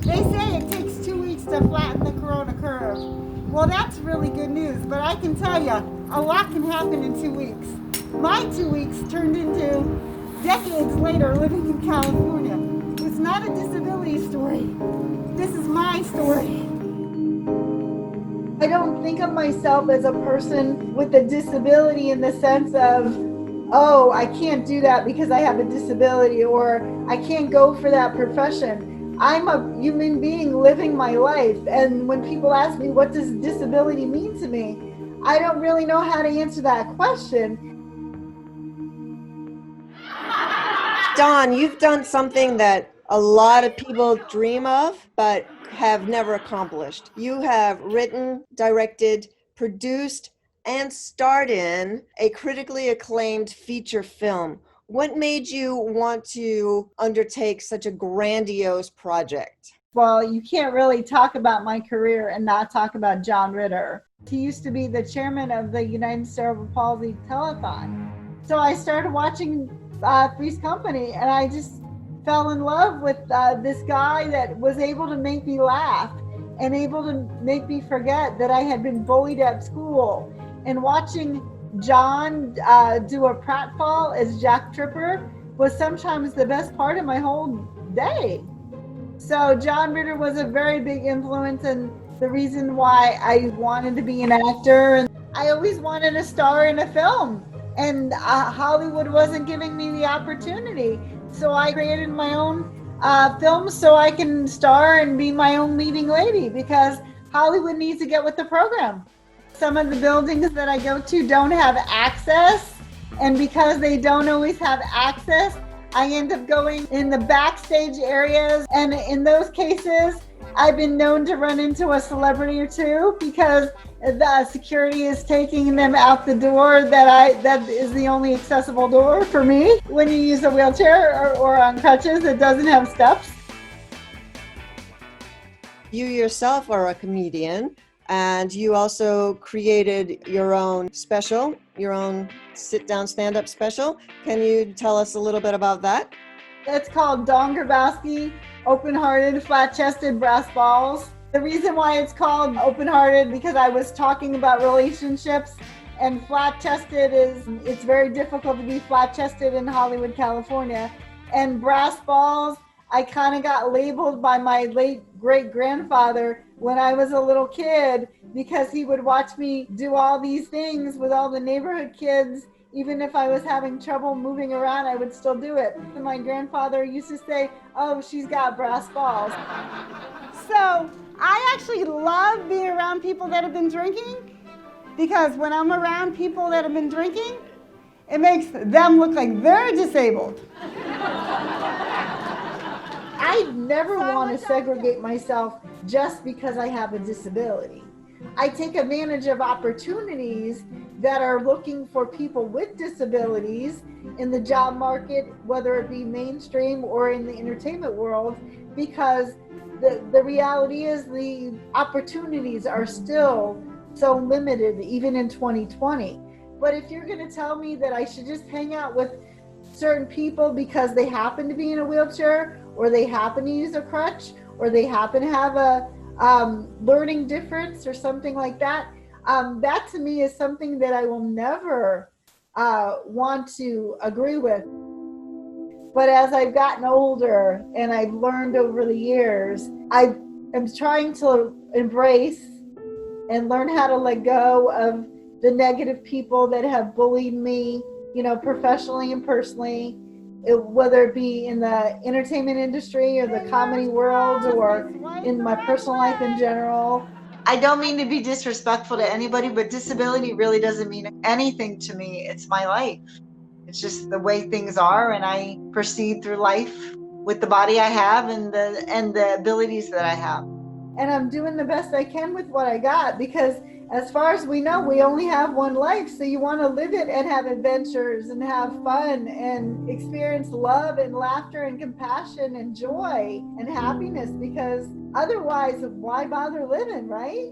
They say it takes 2 weeks to flatten the corona curve. Well, that's really good news, but I can tell you, a lot can happen in 2 weeks. My 2 weeks turned into decades later living in California. It's not a disability story. This is my story. I don't think of myself as a person with a disability in the sense of, oh, I can't do that because I have a disability, or I can't go for that profession. I'm a human being living my life. And when people ask me, what does disability mean to me? I don't really know how to answer that question. Dawn, you've done something that a lot of people dream of, but have never accomplished. You have written, directed, produced, and starred in a critically acclaimed feature film. What made you want to undertake such a grandiose project? Well, you can't really talk about my career and not talk about John Ritter. He used to be the chairman of the United Cerebral Palsy Telethon. So I started watching Three's Company, and I just fell in love with this guy that was able to make me laugh and able to make me forget that I had been bullied at school. And watching John do a pratfall as Jack Tripper was sometimes the best part of my whole day. So John Ritter was a very big influence and the reason why I wanted to be an actor. And I always wanted to star in a film, and Hollywood wasn't giving me the opportunity. So I created my own film so I can star and be my own leading lady, because Hollywood needs to get with the program. Some of the buildings that I go to don't have access, and because they don't always have access, I end up going in the backstage areas, and in those cases, I've been known to run into a celebrity or two because the security is taking them out the door that is the only accessible door for me when you use a wheelchair or on crutches that doesn't have steps. You yourself are a comedian, and you also created your own special, your own sit-down stand-up special. Can you tell us a little bit about that? It's called Don Grabowski, Open-Hearted, Flat-Chested Brass Balls. The reason why it's called Open-Hearted because I was talking about relationships, and flat-chested it's very difficult to be flat-chested in Hollywood, California. And brass balls, I kind of got labeled by my late great-grandfather when I was a little kid because he would watch me do all these things with all the neighborhood kids. Even if I was having trouble moving around, I would still do it. And my grandfather used to say, oh, she's got brass balls. So I actually love being around people that have been drinking, because when I'm around people that have been drinking, it makes them look like they're disabled. I never want to segregate myself just because I have a disability. I take advantage of opportunities that are looking for people with disabilities in the job market, whether it be mainstream or in the entertainment world, because the reality is the opportunities are still so limited, even in 2020. But if you're going to tell me that I should just hang out with certain people because they happen to be in a wheelchair, or they happen to use a crutch, or they happen to have a learning difference or something like that, that to me is something that I will never want to agree with. But as I've gotten older and I've learned over the years, I am trying to embrace and learn how to let go of the negative people that have bullied me, professionally and personally, whether it be in the entertainment industry or the comedy world or in my personal life in general. I don't mean to be disrespectful to anybody, but disability really doesn't mean anything to me. It's my life. It's just the way things are, and I proceed through life with the body I have and the abilities that I have. And I'm doing the best I can with what I got, because as far as we know, we only have one life. So you want to live it and have adventures and have fun and experience love and laughter and compassion and joy and happiness, because otherwise, why bother living, right?